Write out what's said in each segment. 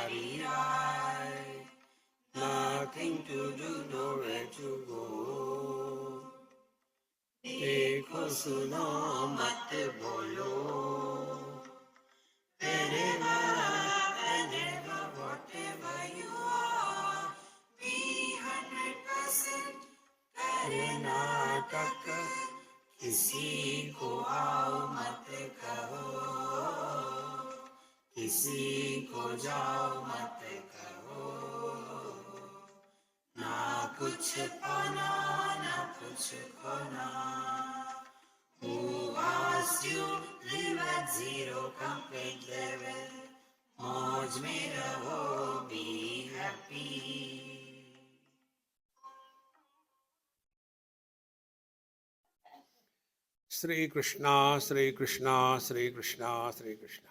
very right. Nothing to do, nowhere to go. देखो सुनो मत बोलो. Wherever, whenever, whatever you are, be 100% Karnataka. किसी को आओ मत कहो, किसी को जाओ मत कहो. ना कुछ पाना ना कुछ खोना. Who asked you live at zero complete level? मौज में रहो, be happy. Shri Krishna, Shri Krishna, Shri Krishna, Shri Krishna.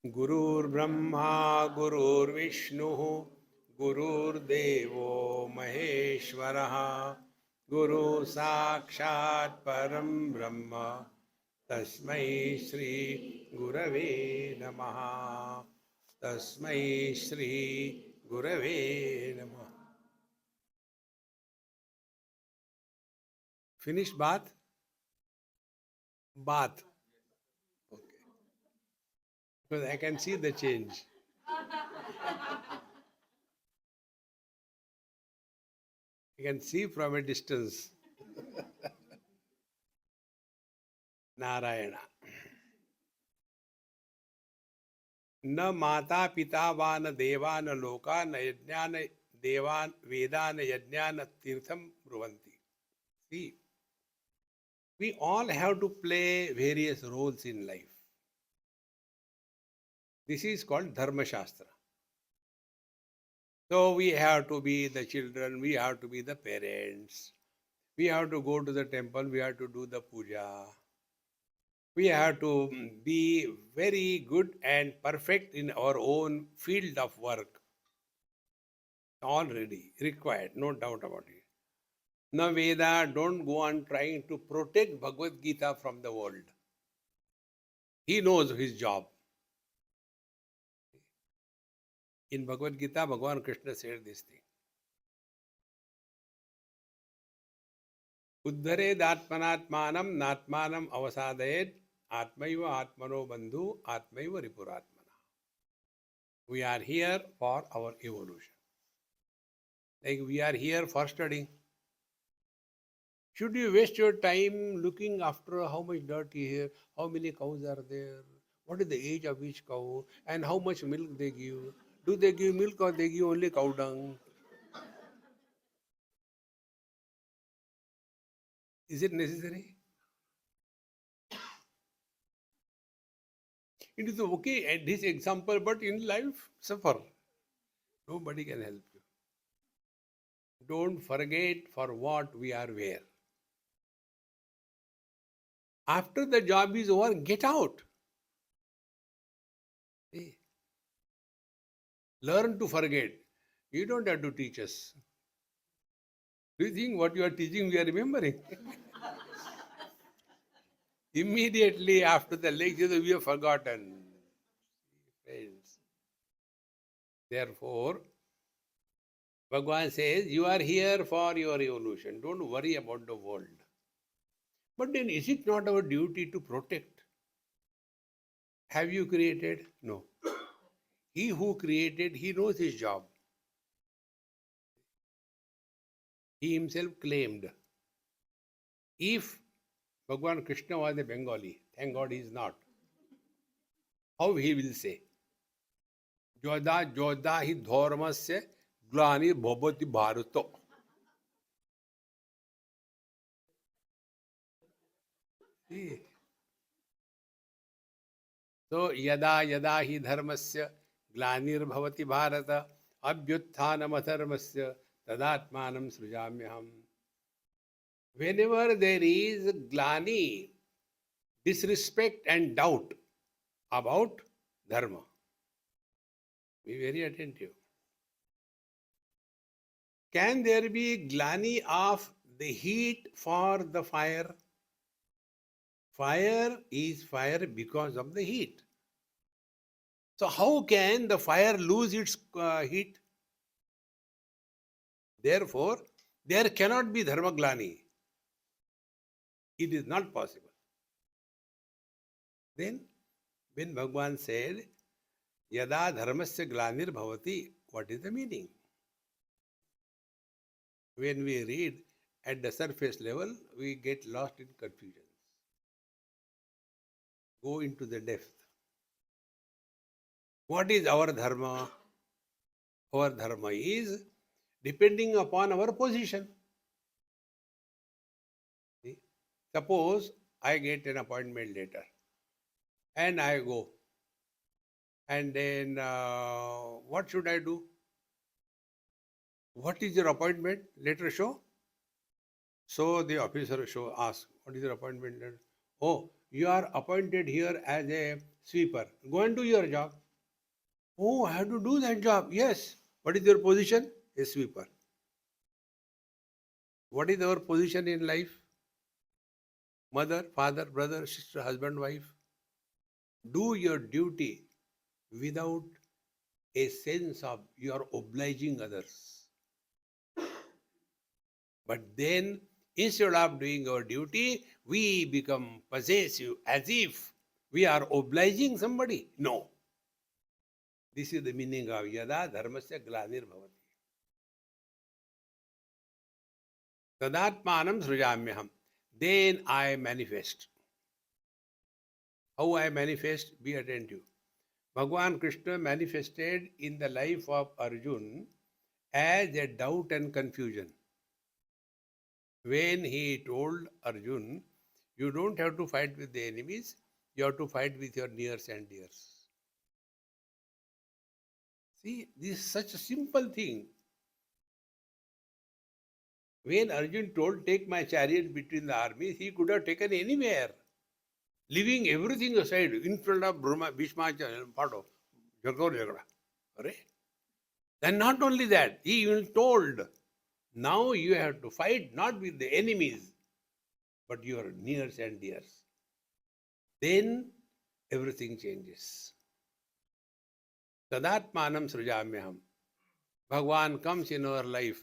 Gurur Brahma, Gurur Vishnu, Gurur Devo Maheshwaraha, Guru Sakshat Param Brahma, Tasmai Shri Gurave Namaha, Tasmai Shri Gurave Namaha. Finished bath? Bath. Okay. Because I can see the change. I can see from a distance. Narayana. न माता पिता वा न देवा न लोका न यज्ञा न देवान वेदा न यज्ञा न Theertham ब्रुवन्ति. See, we all have to play various roles in life. This is called Dharma Shastra. So we have to be the children, we have to be the parents, we have to go to the temple, we have to do the puja. We have to be very good and perfect in our own field of work. Already required, no doubt about it. Na Veda, don't go on trying to protect Bhagavad Gita from the world. He knows his job. In Bhagavad Gita, Bhagavan Krishna said this thing. Uddhared atmanatmanam natmanam avasadayed atmaiva atmano bandhu atmaiva ripuratmana. We are here for our evolution. Like we are here for studying. Should you waste your time looking after how much dirt is here, how many cows are there, what is the age of each cow, and how much milk they give? Do they give milk or they give only cow dung? Is it necessary? It is okay at this example, but in life, suffer. Nobody can help you. Don't forget for what we are where. After the job is over, get out. See? Learn to forget. You don't have to teach us. Do you think what you are teaching we are remembering? Immediately after the lecture, we have forgotten. Friends. Therefore, Bhagavan says, you are here for your evolution. Don't worry about the world. But then is it not our duty to protect? Have you created? No. He who created, he knows his job. He himself claimed, if Bhagavan Krishna was a Bengali, thank God he is not, how he will say, Joda Joda hi dharmasya glani bhavati bharato. See? So, yada yada hi dharmasya glanir bhavati bharata abhyutthanam adharmasya tadatmanam srujamyaham. Whenever there is glani, disrespect and doubt about dharma, be very attentive. Can there be glani of the heat for the fire? Fire is fire because of the heat. So how can the fire lose its heat? Therefore, there cannot be dharmaglani. It is not possible. Then, when Bhagavan said, Yada dharmasya glanir bhavati, what is the meaning? When we read at the surface level, we get lost in confusions. Go into the depth. What is our dharma? Our dharma is depending upon our position. See? Suppose I get an appointment later and I go. And then what should I do? What is your appointment letter show? So the officer asks, what is your appointment letter? Oh, you are appointed here as a sweeper. Go and do your job. Oh, I have to do that job. Yes. What is your position? A sweeper. What is our position in life? Mother, father, brother, sister, husband, wife. Do your duty without a sense of you are obliging others. But then, instead of doing our duty, we become possessive as if we are obliging somebody. No. This is the meaning of Yada Dharmasya Glanir Bhavati. Tadatmanam Srujamyaham. Then I manifest. How I manifest? Be attentive. Bhagavan Krishna manifested in the life of Arjun as a doubt and confusion. When he told Arjun, you don't have to fight with the enemies, you have to fight with your nears and dears. See, this is such a simple thing. When Arjun told, take my chariot between the armies, he could have taken anywhere, leaving everything aside in front of Bhishma, Pado, Jagora. And not only that, he even told, now you have to fight not with the enemies, but your nears and dears. Then everything changes. Tadatmanam srujamyaham. Bhagavan comes in our life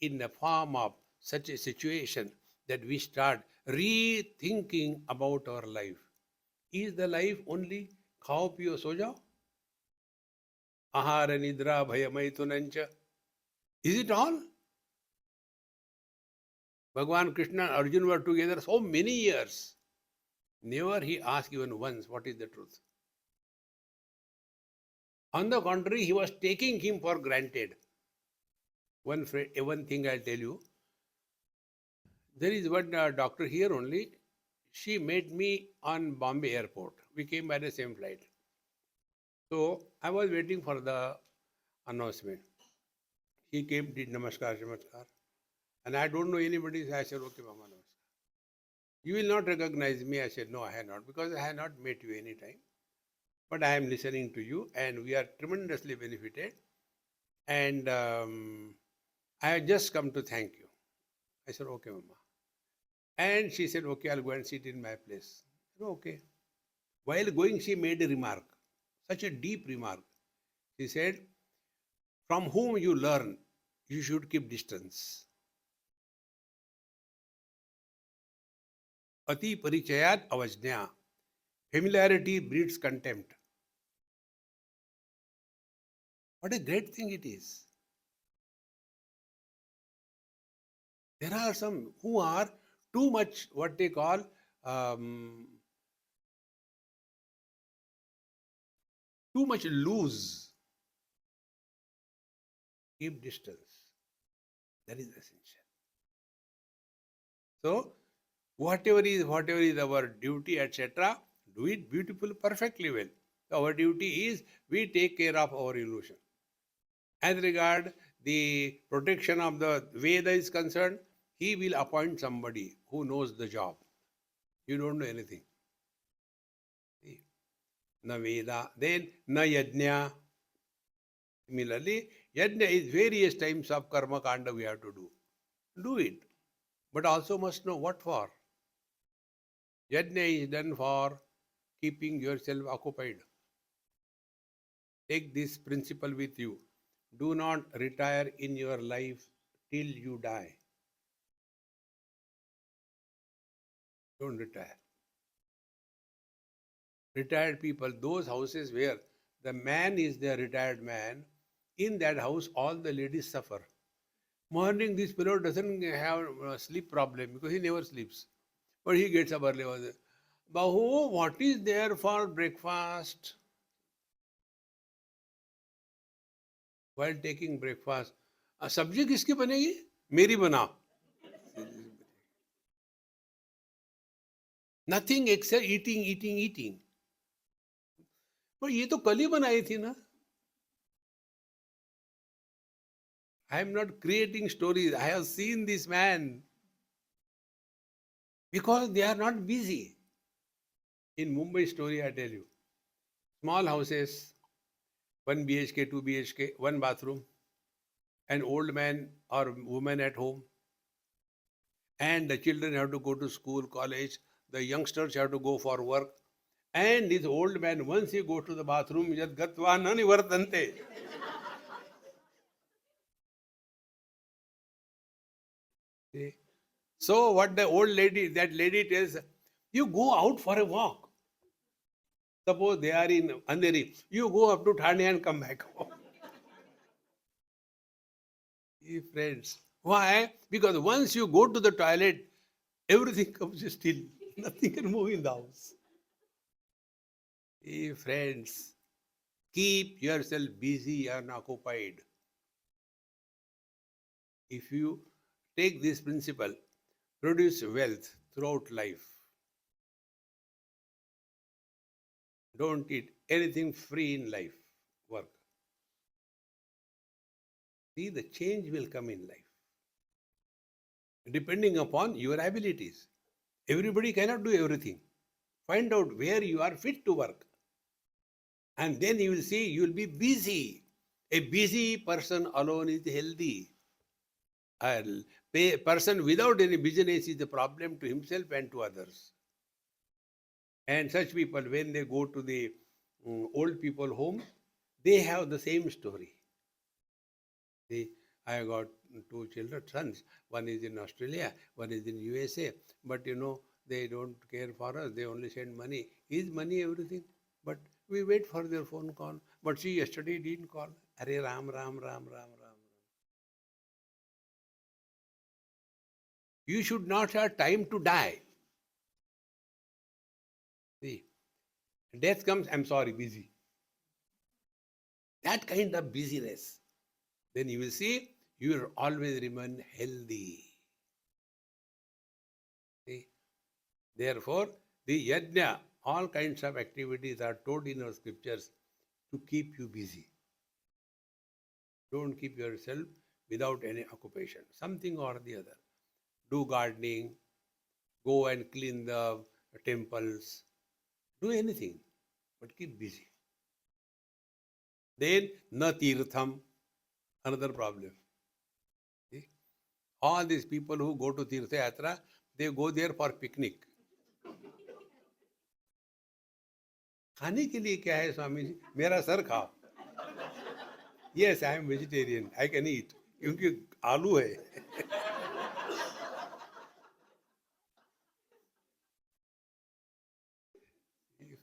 in the form of such a situation that we start rethinking about our life. Is the life only khao piyo so jao? Ahara nidra bhaya maitunancha. Is it all? Bhagavan Krishna and Arjuna were together so many years. Never he asked even once what is the truth. On the contrary, he was taking him for granted. One thing I'll tell you. There is one doctor here only. She met me on Bombay airport. We came by the same flight. So I was waiting for the announcement. He came, did namaskar. And I don't know anybody. So I said, okay, Mama, namaskar. You will not recognize me. I said, no, I have not, because I have not met you any time. But I am listening to you and we are tremendously benefited. And I have just come to thank you. I said, okay, Mama. And she said, okay, I'll go and sit in my place. I said, okay. While going, she made a remark, such a deep remark. She said, from whom you learn, you should keep distance. Ati parichayat avajnya. Familiarity breeds contempt. What a great thing it is. There are some who are too much what they call too much loose. Keep distance. That is essential. So, whatever is our duty, etc., do it beautiful, perfectly well. Our duty is we take care of our illusion. As regard the protection of the Veda is concerned, he will appoint somebody who knows the job. You don't know anything. Na Veda, then na Yajna. Similarly, Yajna is various types of karma kanda we have to do. Do it. But also must know what for. Yajna is done for keeping yourself occupied. Take this principle with you. Do not retire in your life till you die. Don't retire. Retired people, those houses where the man is the retired man, in that house all the ladies suffer. Morning, this fellow doesn't have a sleep problem because he never sleeps. But he gets up early. Bahu, what is there for breakfast? While taking breakfast, सब्जी किसकी बनेगी? मेरी बना. Nothing except eating, eating, eating. पर ये तो कल ही बनाई थी ना. I am not creating stories. I have seen this man. Because they are not busy. In Mumbai story, I tell you. Small houses, 1 BHK, 2 BHK, 1 bathroom, an old man or woman at home, and the children have to go to school, college, the youngsters have to go for work, and this old man, once he goes to the bathroom, yad gatva nani vartante. So what the old lady, that lady tells, you go out for a walk. Suppose they are in Andheri, you go up to Thane and come back home. Friends, why? Because once you go to the toilet, everything comes still. Nothing can move in the house. Friends, keep yourself busy and occupied. If you take this principle, produce wealth throughout life. Don't eat anything free in life, work. See, the change will come in life. Depending upon your abilities. Everybody cannot do everything. Find out where you are fit to work. And then you will see you will be busy. A busy person alone is healthy. A person without any business is a problem to himself and to others. And such people, when they go to the old people home, they have the same story. See, I got 2 children, sons. One is in Australia, one is in USA. But they don't care for us. They only send money. Is money everything? But we wait for their phone call. But she yesterday didn't call. Hare Ram, Ram, Ram, Ram, Ram. You should not have time to die. See, death comes, I'm sorry, busy. That kind of busyness. Then you will see, you will always remain healthy. See? Therefore, the yajna, all kinds of activities are told in our scriptures to keep you busy. Don't keep yourself without any occupation, something or the other. Do gardening, go and clean the temples, do anything, but keep busy. Then, na tirtham, another problem. See? All these people who go to Tirtha Yatra, they go there for picnic. खाने के लिए क्या है स्वामी जी? मेरा sir खाओ. Yes, I am vegetarian. I can eat. क्योंकि आलू है.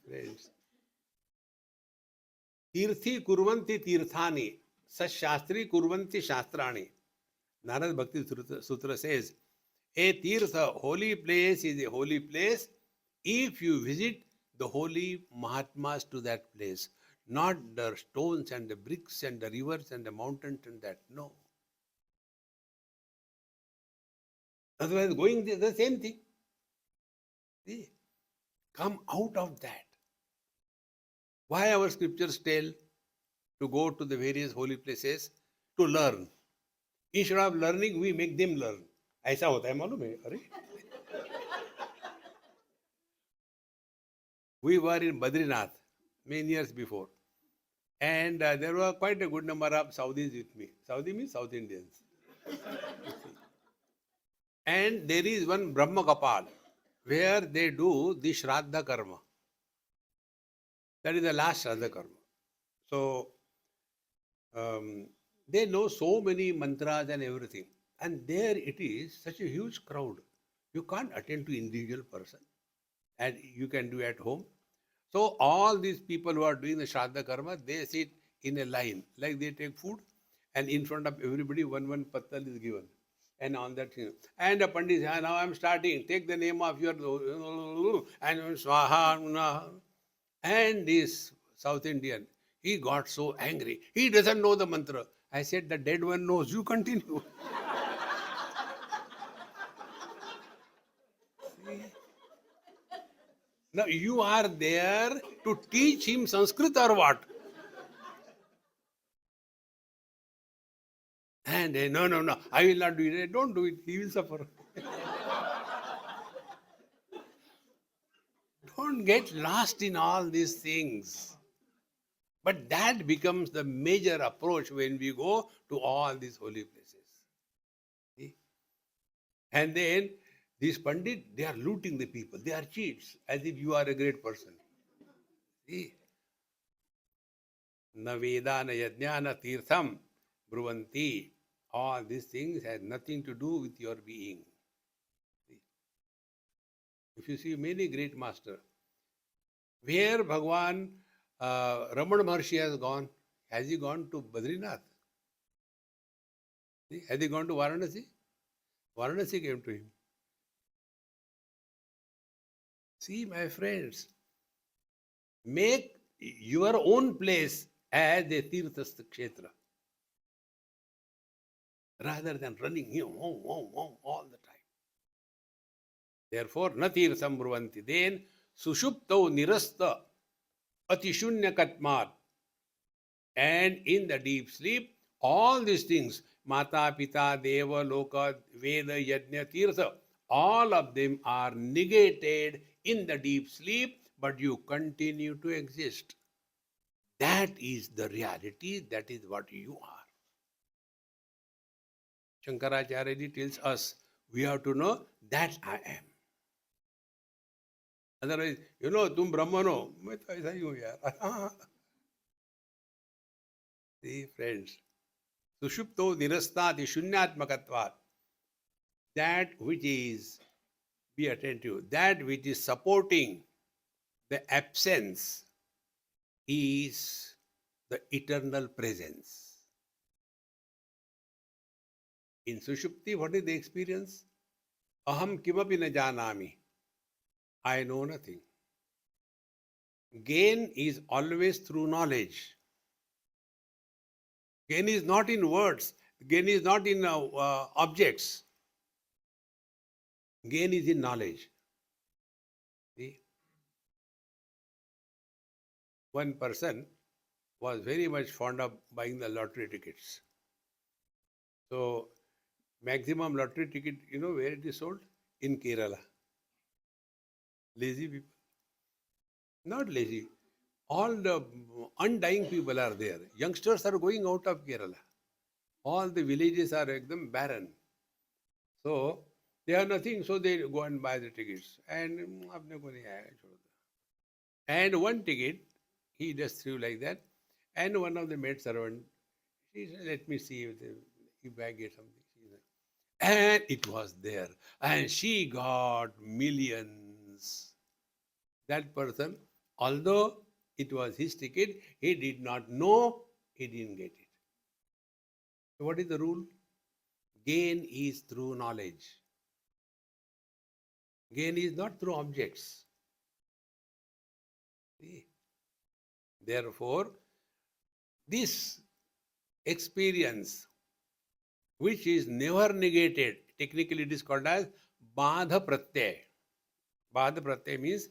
Friends, तीर्थी कुर्वन्ति तीर्थानि, सशास्त्री कुर्वन्ति शास्त्राणि. Narad Bhakti Sutra says, a tirtha, holy place, is a holy place if you visit the holy Mahatmas to that place. Not the stones and the bricks and the rivers and the mountains and that. No. Otherwise, going there, the same thing. See? Come out of that. Why our scriptures tell to go to the various holy places? To learn. Instead of learning, we make them learn. ऐसा होता है मालूम है? अरे we were in Badrinath many years before, and there were quite a good number of Saudis with me. Saudi means South Indians. And there is one Brahma Kapal where they do the Shraddha Karma. That is the last Shraddha Karma. So they know so many mantras and everything. And there it is, such a huge crowd. You can't attend to individual person. And you can do at home. So all these people who are doing the Shraddha Karma, they sit in a line, like they take food, and in front of everybody, one pattal is given. And on that thing. And the Pandit says, now I'm starting, take the name of your, and Swaha. And this South Indian, he got so angry. He doesn't know the mantra. I said, the dead one knows, you continue. Now you are there to teach him Sanskrit or what? And no, I will not do it. Don't do it. He will suffer. Don't get lost in all these things. But that becomes the major approach when we go to all these holy places. See? And then these Pandit, they are looting the people. They are cheats, as if you are a great person. See? Na Vedana Yajnana Tirtham Bruvanti. All these things has nothing to do with your being. See? If you see many great masters, where Bhagwan Ramana Maharshi has he gone to Badrinath? See? Has he gone to Varanasi? Varanasi came to him. See, my friends, make your own place as a Tirthastha Kshetra rather than running here all the time. Therefore, na tirtham bruvanti. Then, sushupto nirasta atishunya katmat. And in the deep sleep, all these things, Mata, Pita, Deva, Loka, Veda, Yajna, Tirtha, all of them are negated in the deep sleep, but you continue to exist. That is the reality, that is what you are. Shankaracharya tells us, we have to know that I am. Otherwise, तुम ब्रह्मन हो, मैं तो ऐसा ही हूँ यार. See, friends, sushupto nirastati shunyatmakatvat. That which is, be attentive, that which is supporting the absence is the eternal presence. In Sushupti, what is the experience? Aham kimapi na janami. I know nothing. Gain is always through knowledge. Gain is not in words. Gain is not in objects. Gain is in knowledge. See? One person was very much fond of buying the lottery tickets. So, maximum lottery ticket, where it is sold? In Kerala. Lazy people. Not lazy. All the undying people are there. Youngsters are going out of Kerala. All the villages are barren. So, they have nothing, so they go and buy the tickets. And one ticket, he just threw like that. And one of the maid servant, she said, let me see if I get something. And it was there. And she got millions. That person, although it was his ticket, he did not know, he didn't get it. So what is the rule? Gain is through knowledge. Gain is not through objects. See? Therefore, this experience, which is never negated, technically it is called as Badha Pratyay. Badha Pratyay means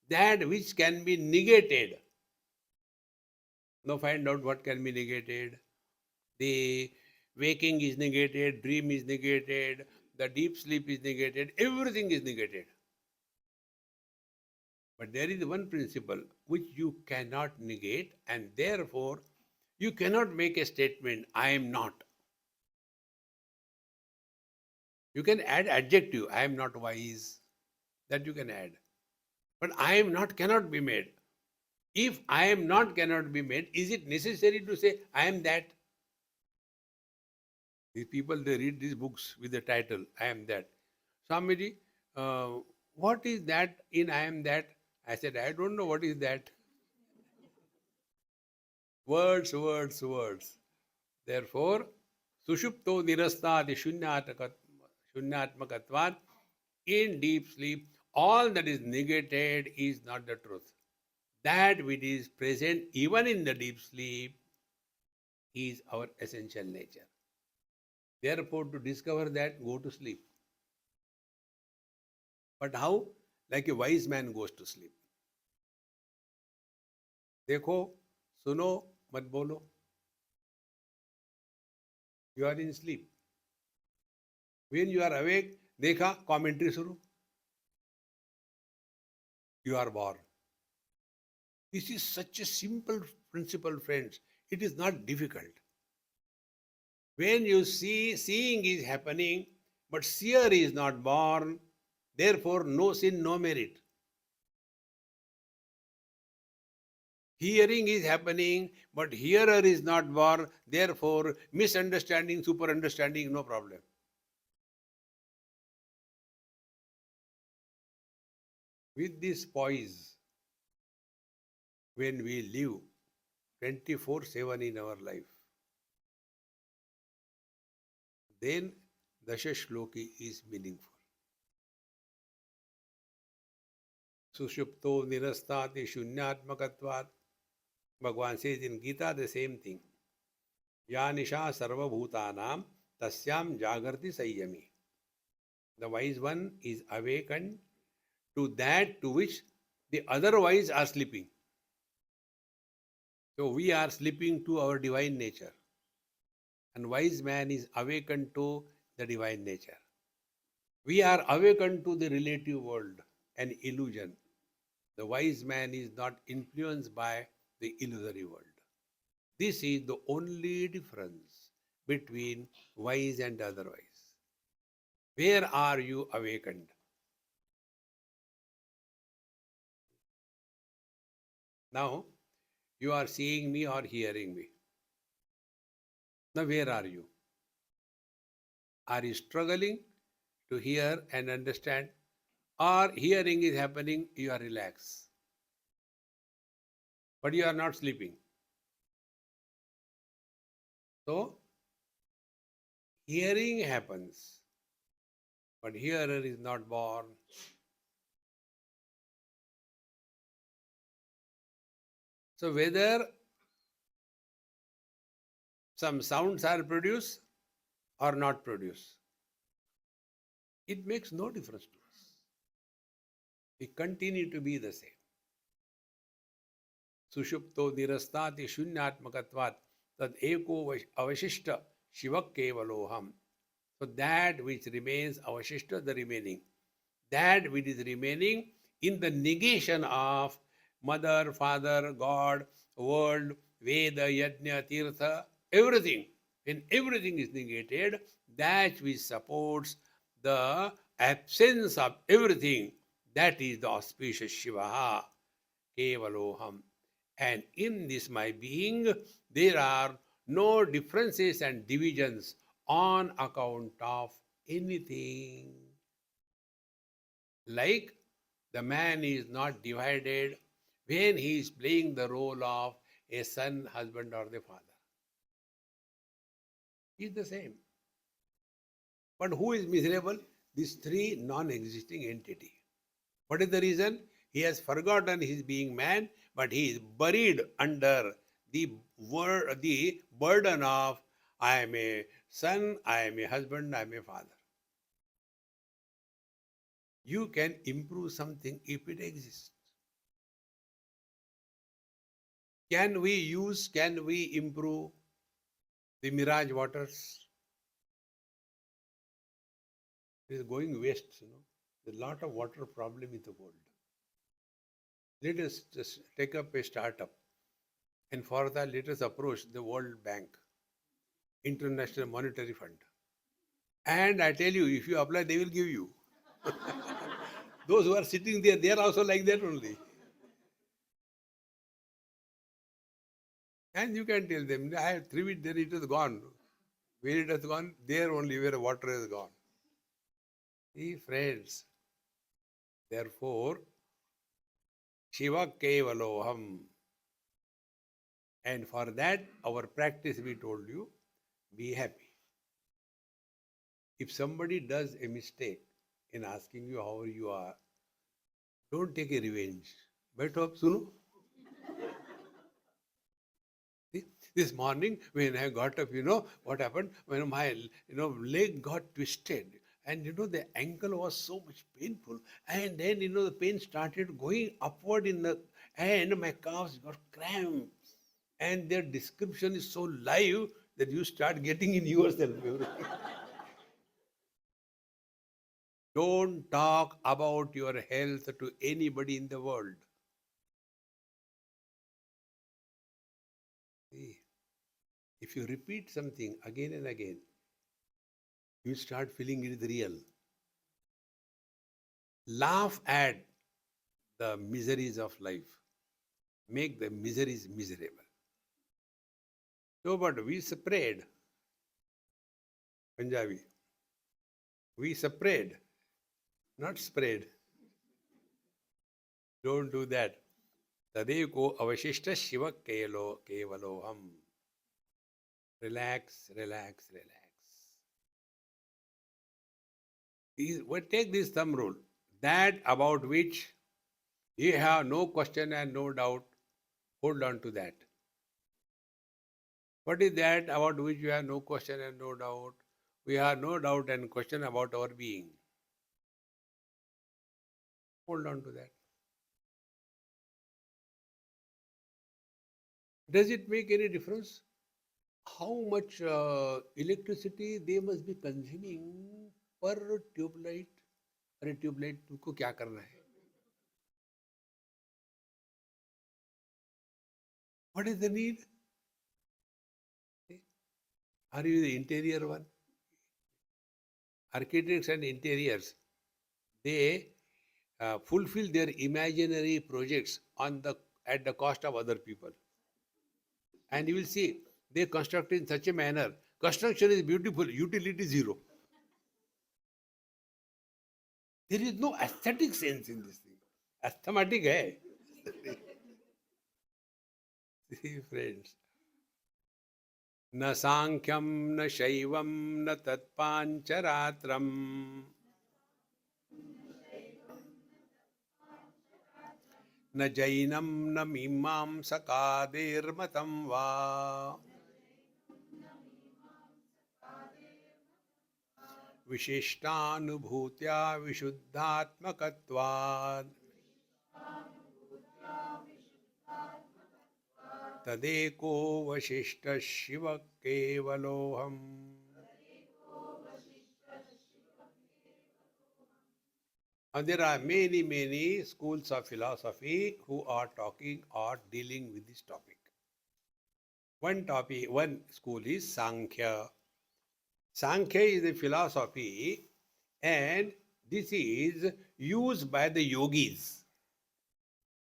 that which can be negated. Now find out what can be negated. The waking is negated, dream is negated, the deep sleep is negated, everything is negated. But there is one principle which you cannot negate, and therefore you cannot make a statement, I am not. You can add adjective, I am not wise. That you can add. But I am not cannot be made. If I am not cannot be made, is it necessary to say I am that? These people, they read these books with the title, I am that. Swamiji, uh, what is that in I am that? I said, I don't know what is that. Words, words, words. Therefore, sushupto nirastati shunyatmakatvat. In deep sleep, all that is negated is not the truth. That which is present even in the deep sleep is our essential nature. Therefore, to discover that, go to sleep. But how? Like a wise man goes to sleep. देखो, सुनो, मत बोलो. You are in sleep. When you are awake, देखा, commentary शुरू. You are born. This is such a simple principle, friends. It is not difficult. When you see, seeing is happening, but seer is not born, therefore no sin, no merit. Hearing is happening, but hearer is not born, therefore misunderstanding, super understanding, no problem. With this poise, when we live 24/7 in our life, then Dashashloki is meaningful. Sushupto nirastati shunyatmakatvat. Bhagavan says in Gita the same thing. Yanisha sarvabhutanam tasyam jagarti sayyami. The wise one is awakened to that to which the otherwise are sleeping. So we are sleeping to our divine nature. And wise man is awakened to the divine nature. We are awakened to the relative world, an illusion. The wise man is not influenced by the illusory world. This is the only difference between wise and otherwise. Where are you awakened? Now, you are seeing me or hearing me. Now, where are you? Are you struggling to hear and understand? Or hearing is happening, you are relaxed. But you are not sleeping. So, hearing happens, but hearer is not born. So, whether some sounds are produced or not produced, it makes no difference to us. We continue to be the same. Sushupto nirastati shunyatmakatvat tad eko avashishta shivak kevaloham. So that which remains, avashishta, the remaining. That which is remaining in the negation of mother, father, God, world, Veda, Yajna, Tirtha, everything. When everything is negated, that which supports the absence of everything, that is the auspicious Shiva, Kevaloham. And in this my being, there are no differences and divisions on account of anything. Like the man is not divided when he is playing the role of a son, husband, or the father. He is the same. But who is miserable? These three non-existing entity. What is the reason? He has forgotten his being man, but he is buried under the burden of I am a son, I am a husband, I am a father. You can improve something if it exists. Can we improve the mirage waters? It is going waste, There's a lot of water problem in the world. Let us just take up a startup. And for that, let us approach the World Bank, International Monetary Fund. And I tell you, if you apply, they will give you. Those who are sitting there, they are also like that only. And you can tell them, I have threw it there, it is gone. Where it has gone, there only where water has gone. See, friends, therefore, Shiva Kevaloham. And for that, our practice, we told you, be happy. If somebody does a mistake in asking you how you are, don't take a revenge. Baitho ab suno. This morning when I got up, what happened? When my leg got twisted, and the ankle was so much painful, and then the pain started going upward and my calves got cramps, and their description is so live that you start getting in yourself. Don't talk about your health to anybody in the world. See, if you repeat something again and again, you start feeling it is real. Laugh at the miseries of life. Make the miseries miserable. So, but we spread, Punjabi. We spread, not spread. Don't do that. Tadeko avashishta shiva kevaloham. Relax, relax, relax. Take this thumb rule. That about which you have no question and no doubt, hold on to that. What is that about which you have no question and no doubt? We have no doubt and question about our being. Hold on to that. Does it make any difference how much electricity they must be consuming per tube light? अरे tubelight तुमको क्या करना है? What is the need? Are you the interior one? Architects and interiors, they fulfill their imaginary projects at the cost of other people. And you will see, they construct in such a manner. Construction is beautiful, utility zero. There is no aesthetic sense in this thing. Aesthematic hai. See, friends. Na sankyam, na shaivam, na tatpancharatram. न जैनम न मीमांसकादेर्मतं वा विशिष्टानुभूत्या विशुद्धात्मकत्वात् तदेको Vashishtha Shiv केवलोऽहम्. And there are many, many schools of philosophy who are talking or dealing with this topic. One school is Sankhya. Sankhya is a philosophy, and this is used by the yogis.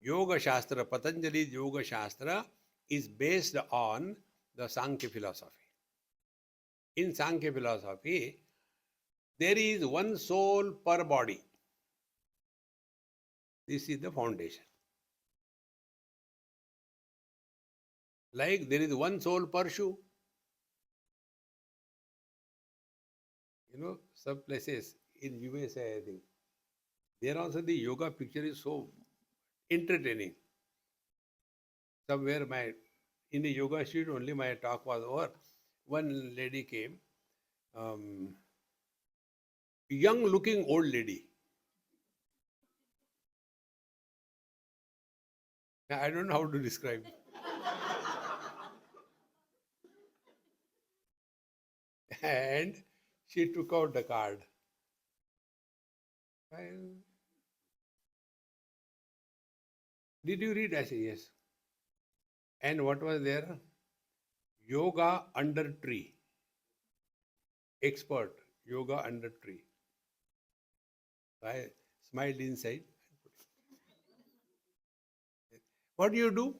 Yoga Shastra, Patanjali's Yoga Shastra is based on the Sankhya philosophy. In Sankhya philosophy, there is one soul per body. This is the foundation. Like there is one soul per shoe. Some places in USA, I think, there also the yoga picture is so entertaining. Somewhere in a yoga street only my talk was over. One lady came, young looking old lady. I don't know how to describe it. And she took out the card. Did you read? I said, yes. And what was there? Yoga under tree. Expert. Yoga under tree. I smiled inside. What do you do?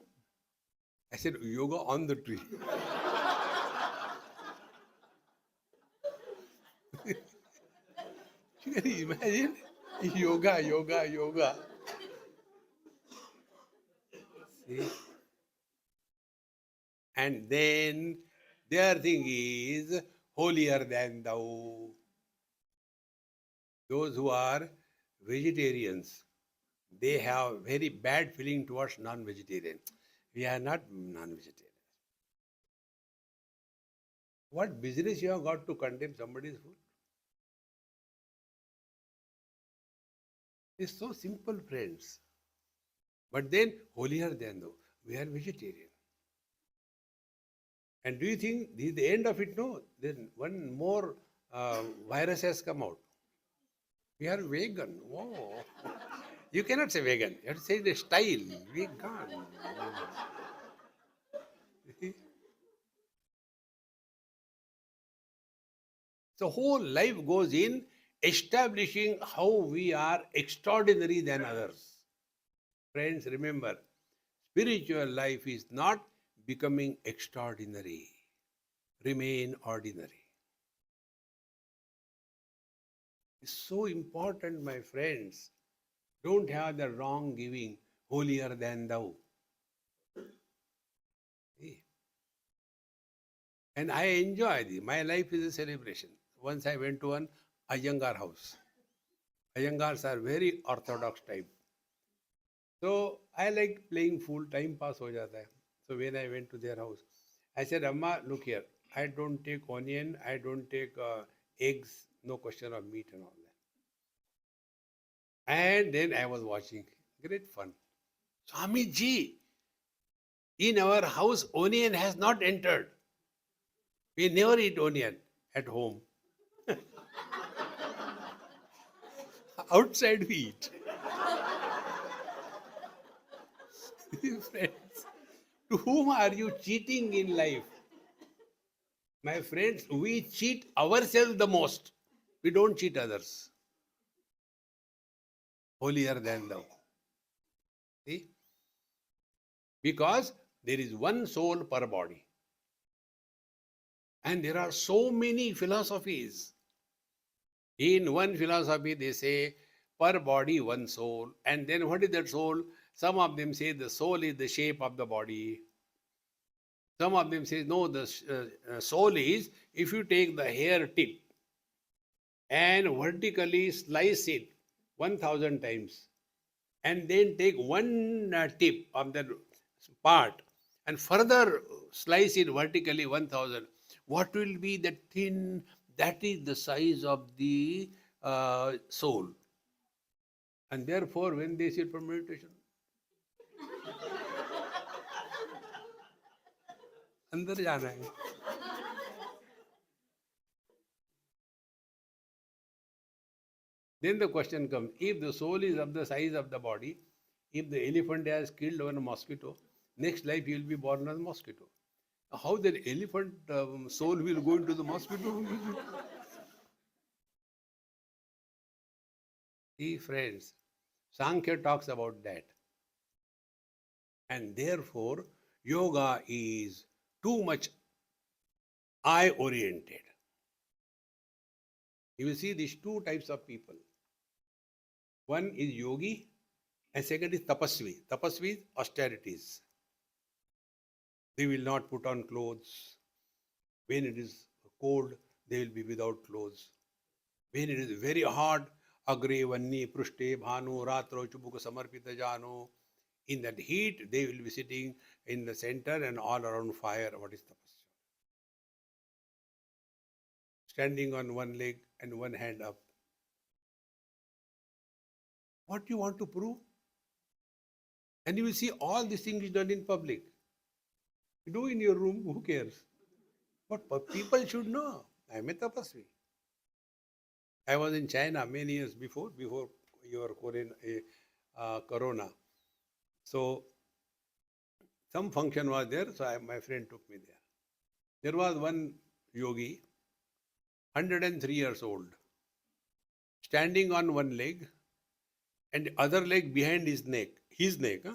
I said, yoga on the tree. You can imagine? Yoga, yoga, yoga. See? And then their thing is holier than thou. Those who are vegetarians, they have very bad feeling towards non-vegetarian. We are not non-vegetarian. What business you have got to condemn somebody's food? It's so simple, friends. But then, holier than thou. We are vegetarian. And do you think this is the end of it? No. Then one more virus has come out. We are vegan. Oh. You cannot say vegan. You have to say the style. Vegan. So whole life goes in establishing how we are extraordinary than others. Friends, remember, spiritual life is not becoming extraordinary. Remain ordinary. It's so important, my friends. Don't have the wrong giving, holier than thou. See? And I enjoy this. My life is a celebration. Once I went to an Iyengar house. Iyengars are very orthodox type. So I like playing full time pass ho jata hai. So when I went to their house, I said, Amma, look here. I don't take onion. I don't take eggs. No question of meat and all that. And then I was watching. Great fun. Swamiji, in our house, onion has not entered. We never eat onion at home. Outside we eat. Friends, to whom are you cheating in life? My friends, we cheat ourselves the most. We don't cheat others. Holier than thou. See? Because there is one soul per body. And there are so many philosophies. In one philosophy, they say, per body, one soul. And then what is that soul? Some of them say the soul is the shape of the body. Some of them say, no, the soul is, if you take the hair tip and vertically slice it 1000 times, and then take one tip of the part and further slice it vertically 1000, what will be the thin? That is the size of the soul. And therefore, when they sit for meditation, अंदर जाना है. Then the question comes, if the soul is of the size of the body, if the elephant has killed one mosquito, next life he will be born as a mosquito. How the elephant soul will go into the mosquito? See, friends, Sankhya talks about that. And therefore, yoga is too much eye-oriented. You will see these two types of people. One is yogi, and second is tapasvi. Tapasvi is austerities. They will not put on clothes. When it is cold, they will be without clothes. When it is very hot, agre vanni prushte bhanu ratro chubuka samarpita jano. In that heat, they will be sitting in the center and all around fire. What is tapasya? Standing on one leg and one hand up. What do you want to prove? And you will see all these things done in public. You do in your room, who cares? But people should know. I am a tapasvi. I was in China many years before your corona. So some function was there, so my friend took me there. There was one yogi, 103 years old, standing on one leg and the other leg behind his neck. Huh?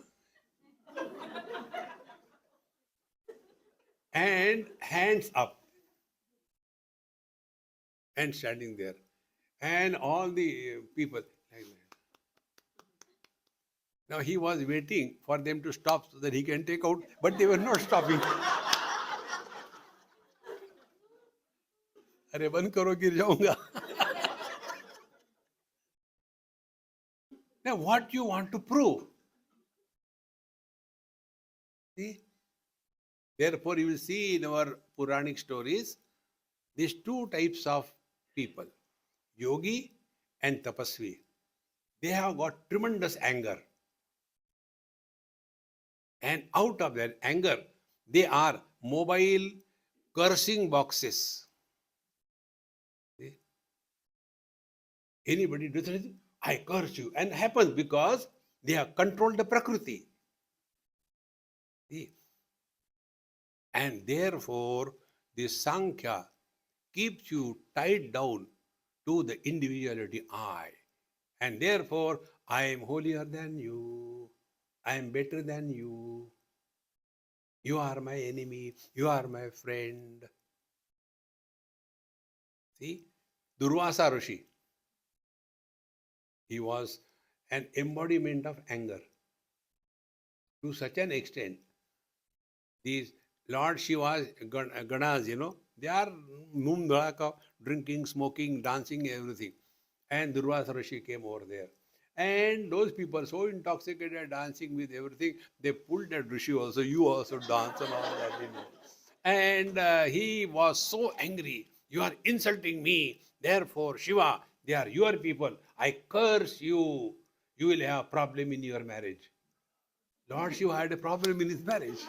And hands up. and standing there. And all the people. Now he was waiting for them to stop so that he can take out, but they were not stopping. अरे बंद करो गिर जाऊंगा. Now what you want to prove? See? Therefore you will see in our Puranic stories, these two types of people, yogi and tapasvi. They have got tremendous anger. And out of that anger, they are mobile cursing boxes. See? Anybody does anything, I curse you. And happens because they have controlled the Prakriti. See? And therefore, this Sankhya keeps you tied down to the individuality I. And therefore, I am holier than you. I am better than you. You are my enemy. You are my friend. See? Durvasa Rishi. He was an embodiment of anger. To such an extent, these Lord Shiva's Ganas, they are noom dhalaka, drinking, smoking, dancing, everything. And Durvasa Rishi came over there. And those people, so intoxicated, dancing with everything, they pulled that Rishi also, you also dance and all that. And he was so angry. You are insulting me. Therefore, Shiva, they are your people. I curse you. You will have a problem in your marriage. Lord Shiva had a problem in his marriage.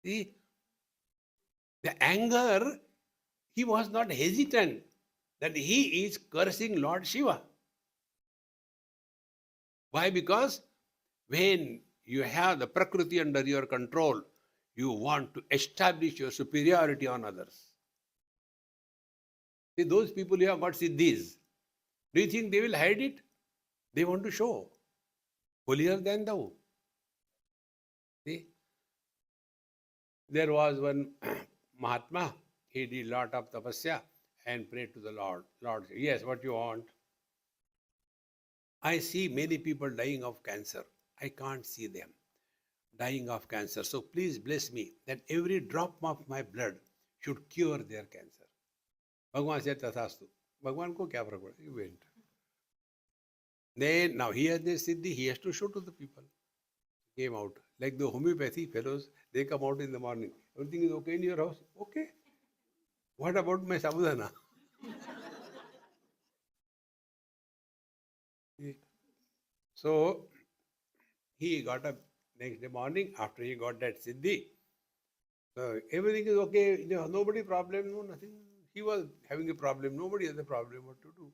See, the anger, he was not hesitant that he is cursing Lord Shiva. Why? Because when you have the Prakriti under your control, you want to establish your superiority on others. See, those people who have got siddhis, do you think they will hide it? They want to show. Holier than thou. See? There was one Mahatma, he did a lot of tapasya and prayed to the Lord. Lord said, yes, what you want? I see many people dying of cancer. I can't see them dying of cancer. So please bless me that every drop of my blood should cure their cancer. Bhagavan said, Tathastu. Bhagavan ko kya farak pada? He went. Then, now he has this siddhi, he has to show to the people. Came out. Like the homeopathy fellows, they come out in the morning. Everything is okay in your house? Okay. What about my sabudana? So, he got up next day morning after he got that siddhi. So, everything is okay. Nobody problem, no nothing. He was having a problem. Nobody has a problem what to do.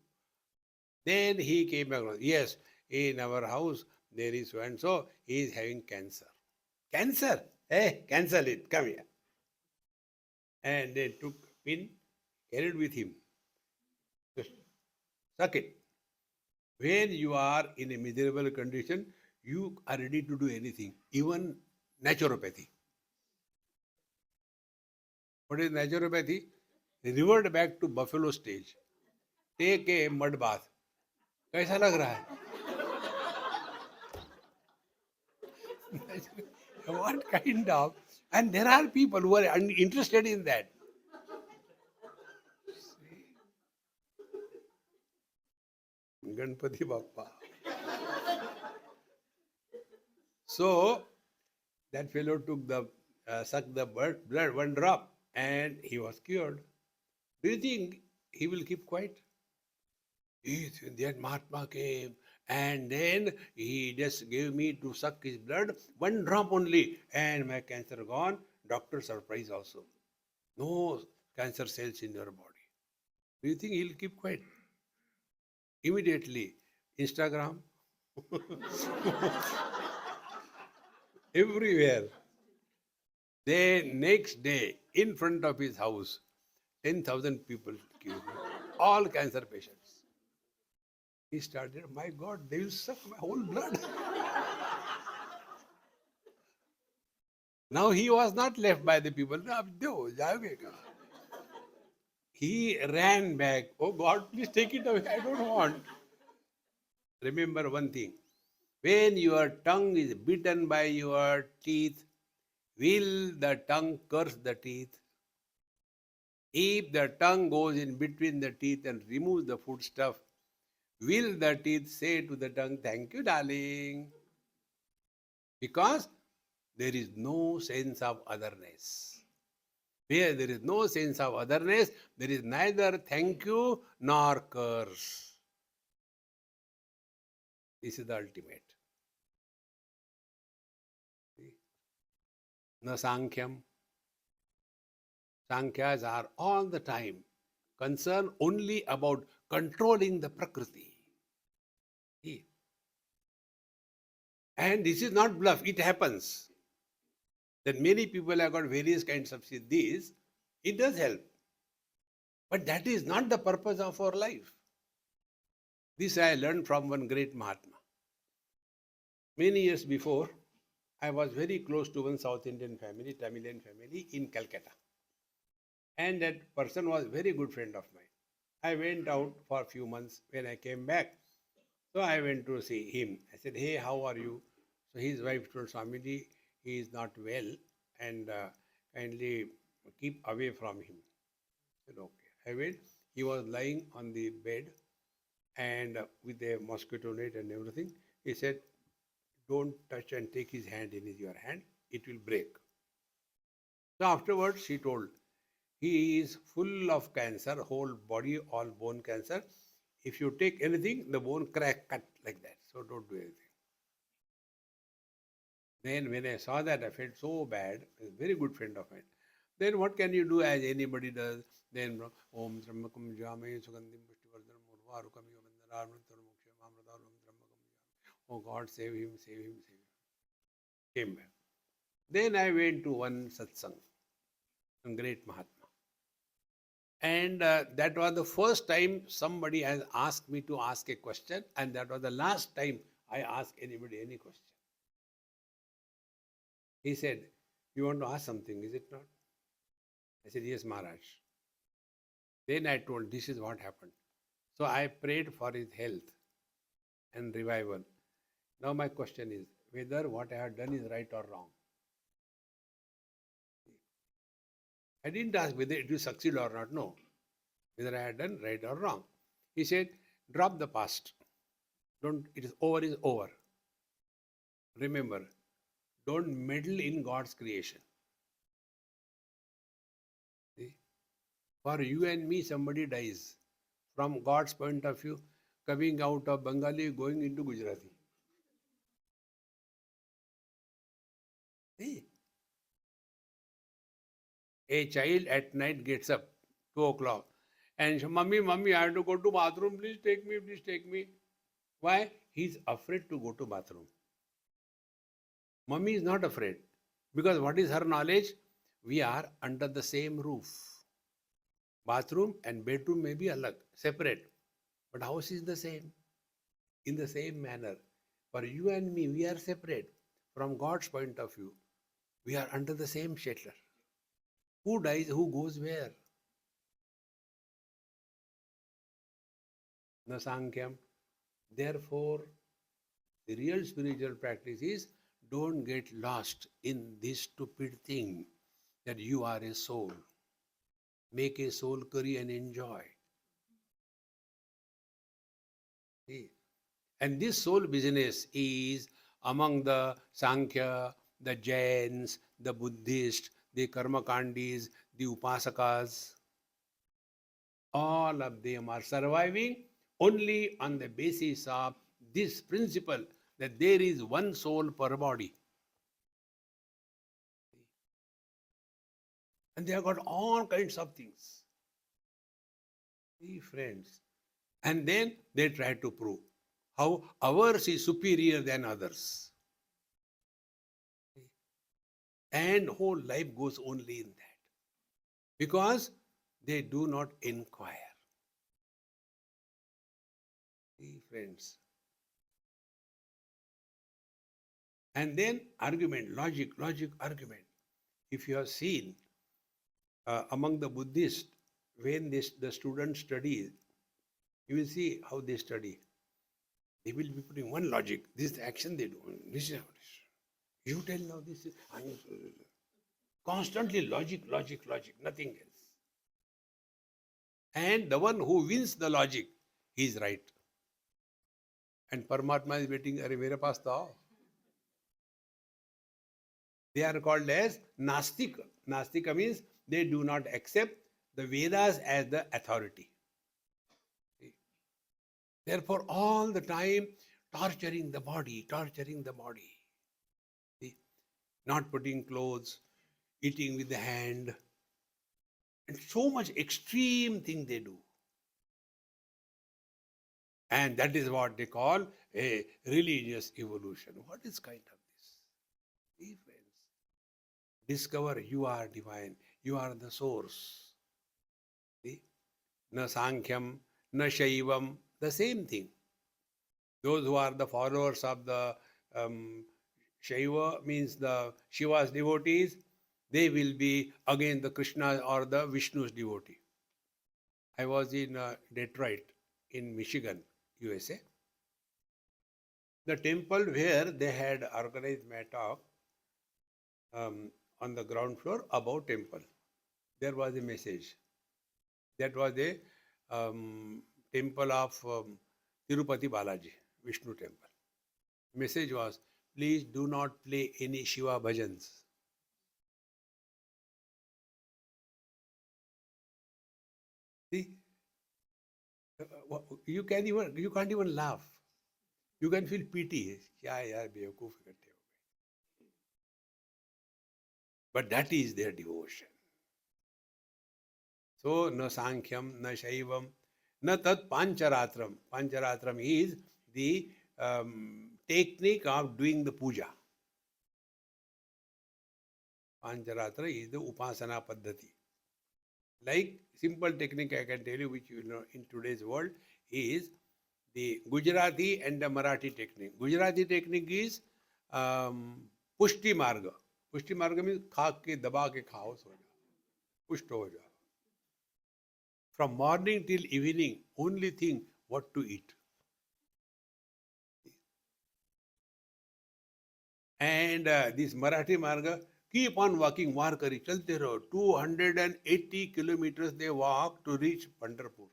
Then he came back. Yes, in our house there is so and so. He is having cancer. Cancer? Hey, cancel it. Come here. And they took pin, carried with him. Just suck it. When you are in a miserable condition, you are ready to do anything, even naturopathy. What is naturopathy? Revert back to buffalo stage. Take a mud bath. कैसा लग रहा है? What kind of? And there are people who are interested in that. Ganpati Bappa. So that fellow took the sucked the blood, one drop, and he was cured. Do you think he will keep quiet? That Mahatma came and then he just gave me to suck his blood, one drop only, and my cancer gone. Doctor surprise also. No cancer cells in your body. Do you think he'll keep quiet? Immediately, Instagram, everywhere. Then next day, in front of his house, 10,000 people queued, all cancer patients. He started, my God, they will suck my whole blood. Now he was not left by the people. "No, ab do, jaoge kahan?" He ran back. "Oh God, please take it away. I don't want." Remember one thing. When your tongue is bitten by your teeth, will the tongue curse the teeth? If the tongue goes in between the teeth and removes the foodstuff, will the teeth say to the tongue, "Thank you, darling"? Because there is no sense of otherness. Where there is no sense of otherness, there is neither thank you nor curse. This is the ultimate. Na Sankyam. Sankhyas are all the time concerned only about controlling the Prakriti. And this is not bluff, it happens. That many people have got various kinds of siddhis, it does help. But that is not the purpose of our life. This I learned from one great Mahatma. Many years before, I was very close to one South Indian family, Tamilian family in Calcutta. And that person was a very good friend of mine. I went out for a few months. When I came back, so I went to see him. I said, "Hey, how are you?" So his wife told Swamiji, "He is not well and kindly keep away from him." I said, "Okay." I went. He was lying on the bed and with a mosquito net and everything. He said, "Don't touch and take his hand in your hand. It will break." So afterwards, she told, "He is full of cancer, whole body, all bone cancer. If you take anything, the bone crack, cut like that. So don't do anything." Then when I saw that, I felt so bad. A very good friend of mine. Then what can you do as anybody does? Then Om Trambakam Jame Sugandim Pushtivardhanam Urvarukam Yavandhara Mrityur Moksham Amritarum Trambakam Jame. Oh God, save him, save him, save him. Came back. Then I went to one satsang, a great Mahatma. And that was the first time somebody has asked me to ask a question, and that was the last time I asked anybody any question. He said, "You want to ask something, is it not?" I said, "Yes, Maharaj." Then I told, this is what happened. So I prayed for his health and revival. Now my question is, whether what I have done is right or wrong. I didn't ask whether it will succeed or not. No. Whether I had done right or wrong. He said, drop the past. Don't, it is over. Remember, don't meddle in God's creation. See? For you and me, somebody dies. From God's point of view, coming out of Bengali, going into Gujarati. See? A child at night gets up, 2 o'clock, and Mummy, I have to go to bathroom, please take me. Why? He's afraid to go to bathroom. Mummy is not afraid. Because what is her knowledge? We are under the same roof. Bathroom and bedroom may be alag, separate. But house is the same. In the same manner. For you and me, we are separate. From God's point of view, we are under the same shelter. Who dies, who goes where? Na Sankyam. Therefore, the real spiritual practice is don't get lost in this stupid thing that you are a soul. Make a soul curry and enjoy. See? And this soul business is among the Sankhya, the Jains, the Buddhists, the Karmakandis, the Upasakas. All of them are surviving only on the basis of this principle that there is one soul per body. And they have got all kinds of things. See, friends. And then they try to prove how ours is superior than others. And whole life goes only in that. Because they do not inquire. See, friends. And then argument, logic, argument. If you have seen among the Buddhists, when the students study, you will see how they study. They will be putting one logic. This is the action they do. This is how it is. You tell now this is constantly logic, logic, logic, nothing else. And the one who wins the logic, he is right. And Paramatma is waiting, Are mere paas to aao. They are called as Nastika. Nastika means they do not accept the Vedas as the authority. Therefore, all the time torturing the body, torturing the body. See? Not putting clothes, eating with the hand, and so much extreme thing they do. And that is what they call a religious evolution. What is kind of this? See, friends, discover you are divine, you are the source. See? Na Sankhyam, na Shaivam, the same thing. Those who are the followers of the Shaiva, means the Shiva's devotees, they will be again the Krishna or the Vishnu's devotee. I was in Detroit, in Michigan, USA. The temple where they had organized my talk on the ground floor about temple. There was a message. That was a temple of Tirupati Balaji, Vishnu temple. Message was, please do not play any Shiva bhajans. See, you can't even laugh. You can feel pity. But that is their devotion. So, na Sankhyam, na Shaivam, na Tat Pancharatram. Pancharatram is the technique of doing the puja. Pancharatra is the Upasana Paddhati. Like simple technique I can tell you, which you know in today's world, is the Gujarati and the Marathi technique. Gujarati technique is Pushti Marga. Pushti Marga means खा के दबा के खाओ सो जाओ, पुष्ट हो जाओ. From morning till evening, only think what to eat. And this Marathi Marga, keep on walking, war kari, chalte raho. 280 kilometers they walk to reach Pandharpur.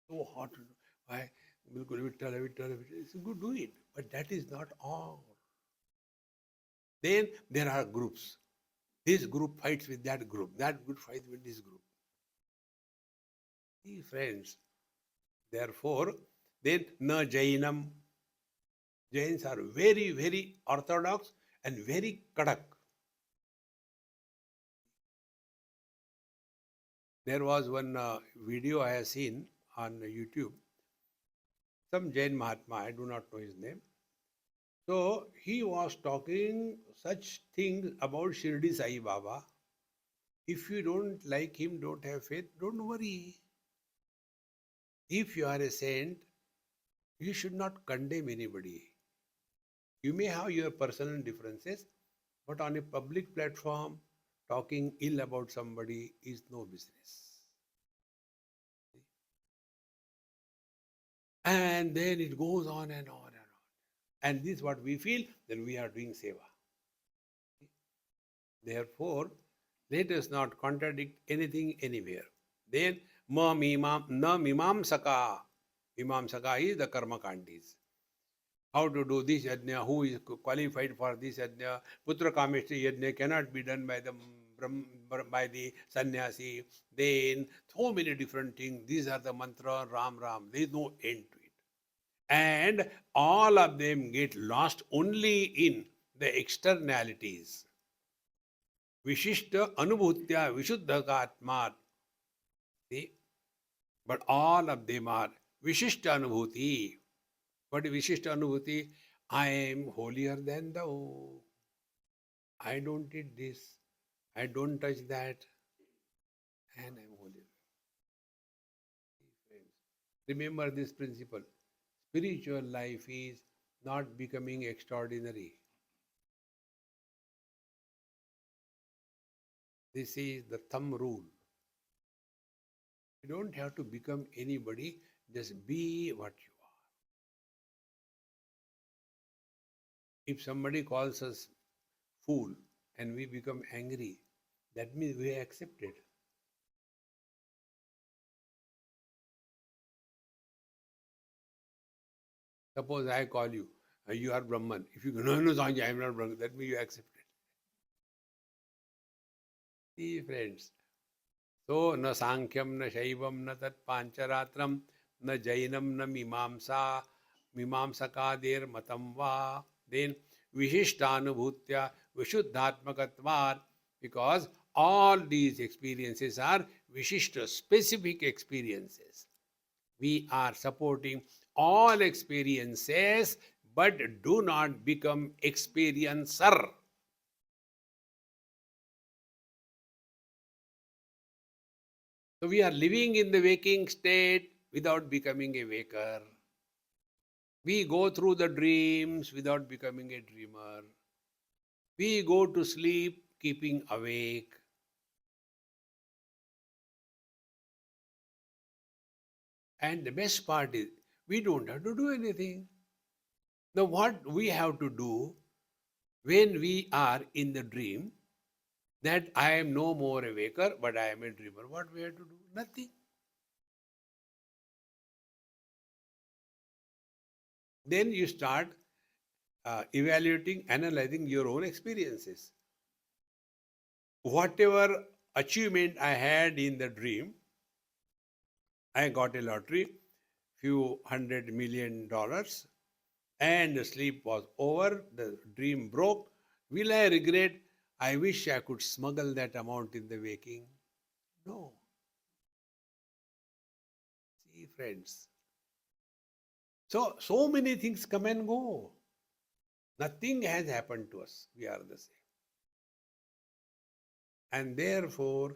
So hot. Why? It's good, do it. But that is not all. Then there are groups. This group fights with that group. That group fights with this group. See, friends. Therefore, then na Jainam. Jains are very, very orthodox and very kadak. There was one video I have seen on YouTube. Some Jain Mahatma, I do not know his name. So he was talking such things about Shirdi Sai Baba. If you don't like him, don't have faith, don't worry. If you are a saint, you should not condemn anybody. You may have your personal differences, but on a public platform, talking ill about somebody is no business. And then it goes on and on and on. And this is what we feel, then we are doing seva. Therefore, let us not contradict anything anywhere. Then, na mimam saka. Mimam saka is the karma kandis. How to do this yajna, who is qualified for this yajna. Putra kameshti yajna cannot be done by the sannyasi. Then so many different things. These are the mantra, Ram Ram. There is no end to it. And all of them get lost only in the externalities. Vishishta anubhutya vishuddhakatmat. See? But all of them are Vishishta anubhuti. What is Vishishta Anubhuti? I am holier than thou. I don't eat this. I don't touch that. And I am holier. Remember this principle. Spiritual life is not becoming extraordinary. This is the thumb rule. You don't have to become anybody, just be what you are. If somebody calls us fool and we become angry, that means we accept it. Suppose I call you, you are Brahman. If you go, no, Swamiji, I am not Brahman, that means you accept it. See, friends. So, na Sankyam, na Shaivam, na Tat Pancharatram, na Jainam, na Mimamsakadir Matam Va. Then, Vishishtanubhutya, Vishuddhatmakatvar, because all these experiences are Vishishta, specific experiences. We are supporting all experiences, but do not become experiencer. So we are living in the waking state without becoming a waker. We go through the dreams without becoming a dreamer. We go to sleep keeping awake. And the best part is, we don't have to do anything. Now, what we have to do when we are in the dream, that I am no more a waker, but I am a dreamer. What we have to do? Nothing. Then you start evaluating, analyzing your own experiences. Whatever achievement I had in the dream, I got a lottery, few $100 million, and the sleep was over, the dream broke. Will I regret? I wish I could smuggle that amount in the waking. No. See, friends. So many things come and go. Nothing has happened to us. We are the same. And therefore,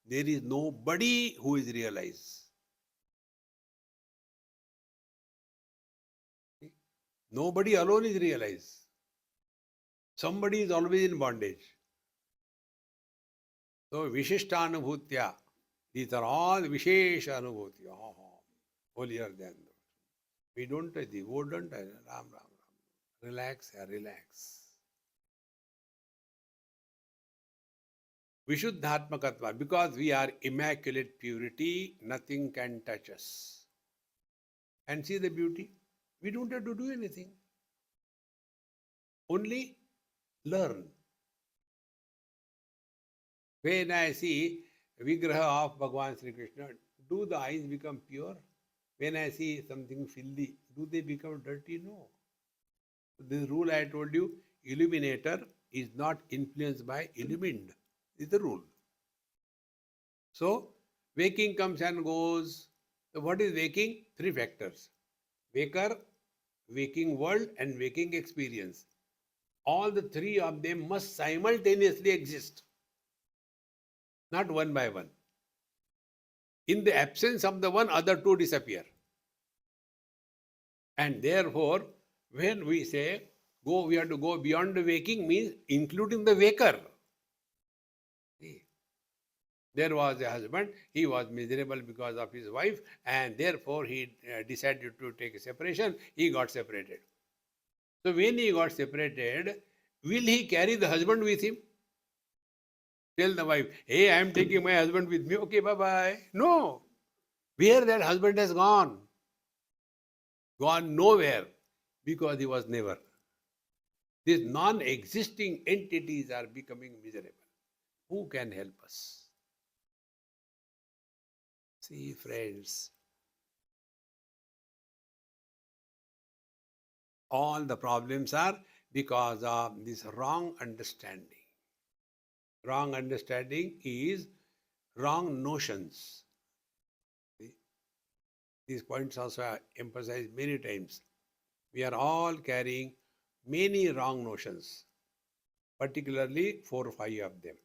there is nobody who is realized. Nobody alone is realized. Somebody is always in bondage. So, Vishishtanubhutya, these are all Vishesha Anubhuti, holier than those. We don't touch the word, don't touch. Ram, Ram, Ram. Relax, relax. Vishuddhatmakatva, because we are immaculate purity, nothing can touch us. And see the beauty? We don't have to do anything. Only learn. When I see Vigraha of Bhagavan Sri Krishna, do the eyes become pure? When I see something filthy, do they become dirty? No. This rule I told you, illuminator is not influenced by illumined. This is the rule. So, waking comes and goes. So what is waking? Three factors. Waker, waking world, and waking experience. All the three of them must simultaneously exist. Not one by one. In the absence of the one, other two disappear. And therefore, when we say, we have to go beyond the waking, means including the waker. See, there was a husband, he was miserable because of his wife, and therefore he decided to take a separation. He got separated. So when he got separated, will he carry the husband with him? Tell the wife, hey, I am taking my husband with me. Okay, bye-bye. No. Where that husband has gone? Gone nowhere, because he was never. These non-existing entities are becoming miserable. Who can help us? See, friends, all the problems are because of this wrong understanding. Wrong understanding is wrong notions. See? These points also are emphasized many times. We are all carrying many wrong notions, particularly 4 or 5 of them.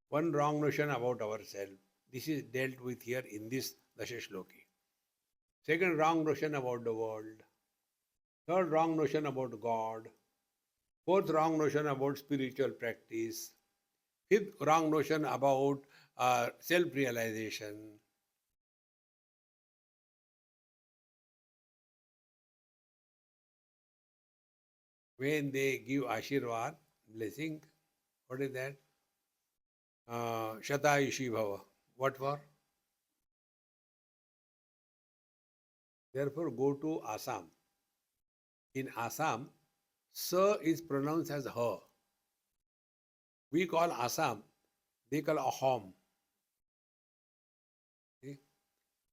One wrong notion about ourselves. This is dealt with here in this Dashashloki. Second wrong notion about the world. Third wrong notion about God. Fourth wrong notion about spiritual practice. Fifth wrong notion about self-realization. When they give Ashirvad, blessing, what is that? Shatayushi Bhava. What for? Therefore, go to Assam. In Assam, Sa is pronounced as Ha. We call Assam, they call Ahom. See?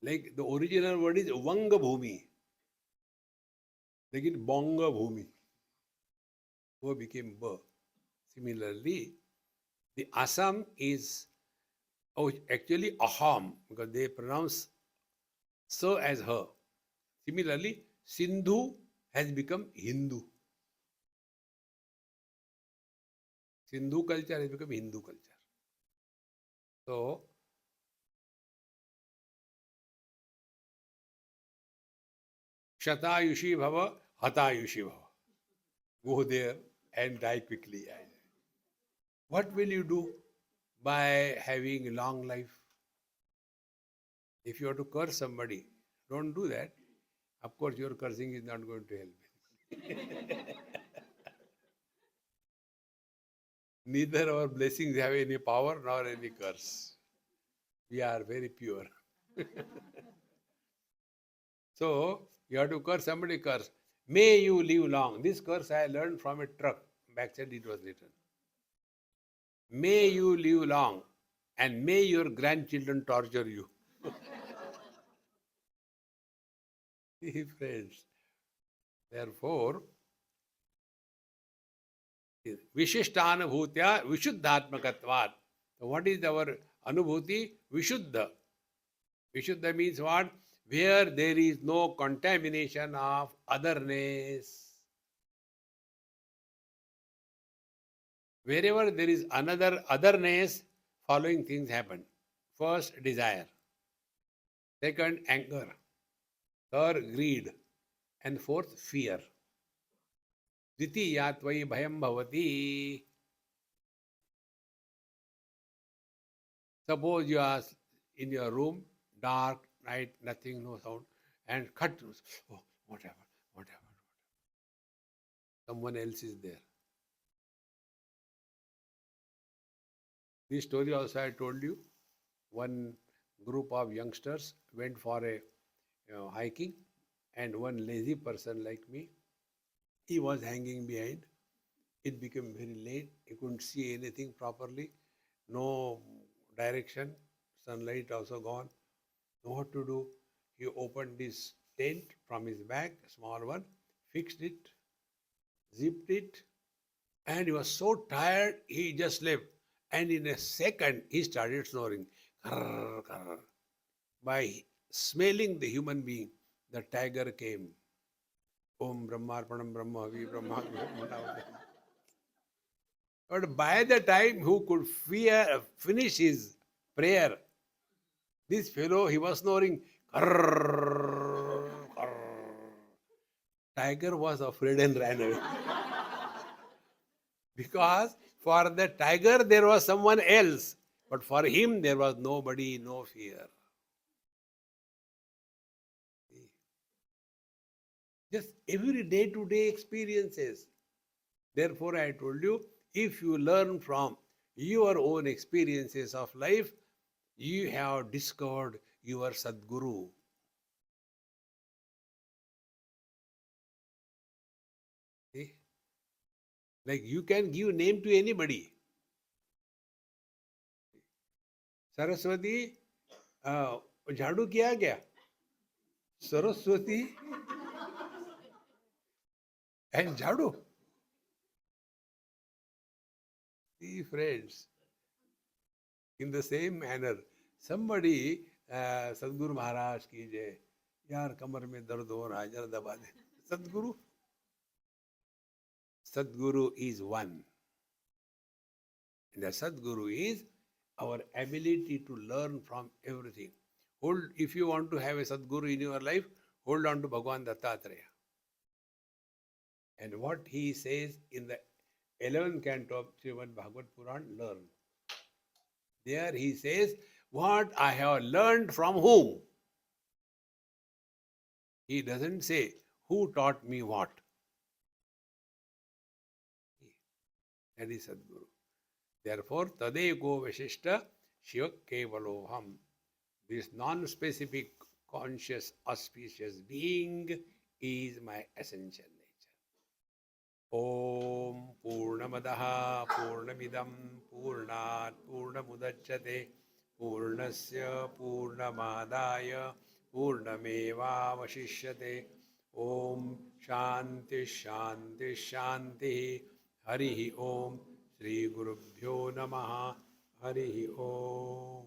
Like the original word is Vanga Bhumi. Like in Bonga Bhumi. Ba became Ba. Similarly, the Assam is actually Aham because they pronounce Sa as her. Similarly, Sindhu has become Hindu. Sindhu culture has become Hindu culture. So, Shatayushi Bhava, Hatayushi Bhava. Go there and die quickly. What will you do by having a long life? If you have to curse somebody, don't do that. Of course, your cursing is not going to help. Neither our blessings have any power nor any curse. We are very pure. So, you have to curse somebody, curse. May you live long. This curse I learned from a truck. Backside it was written. May you live long and may your grandchildren torture you. Friends, therefore, Vishishthanubhutya Vishuddhatmakatvat. So, what is our Anubhuti? Vishuddha. Vishuddha means what? Where there is no contamination of otherness. Wherever there is another otherness, following things happen. First, desire. Second, anger. Third, greed. And fourth, fear. Dvitiya tvai bhayam bhavati. Suppose you are in your room, dark, night, nothing, no sound, and cut. Oh, what happened? What happened? Someone else is there. This story also I told you. One group of youngsters went for a hiking, and one lazy person like me, he was hanging behind. It became very late. He couldn't see anything properly. No direction. Sunlight also gone. Know what to do? He opened this tent from his bag, small one, fixed it, zipped it, and he was so tired he just slept. And in a second he started snoring. Grrr, grrr. By smelling the human being, the tiger came. Om Brahmarpanam Brahma Vi Brahma. But by the time who could finish his prayer, this fellow, he was snoring. Grrr, grrr. Tiger was afraid and ran away. Because for the tiger there was someone else, but for him there was nobody, no fear. Just every day-to-day experiences. Therefore, I told you, if you learn from your own experiences of life, you have discovered your Sadguru. See? Like you can give name to anybody. Saraswati, झाड़ू किया क्या? Saraswati and झाड़ू. See, friends, in the same manner, somebody, Sadguru Maharaj की जय, यार कमर में दर्द हो रहा है, जरा दबा दे. Sadguru? Sadguru is one. And the Sadguru is our ability to learn from everything. If you want to have a Sadguru in your life, hold on to Bhagavan Dattatreya. And what he says in the 11th canto of Srimad Bhagavad Puran, learn. There he says, what I have learned from whom? He doesn't say, who taught me what? That is Sadguru. Therefore, Tadeko Vishishta Shiva Kevaloham. This non-specific, conscious, auspicious being is my essential nature. Om Purnamadaha Purnamidam Purnat Purnamudachyate Purnasya Purnamadaya Purnamevavashishyate. Om Shanti Shanti Shanti. Harihi Om. Shri Gurubhyo Namaha. Harihi Om.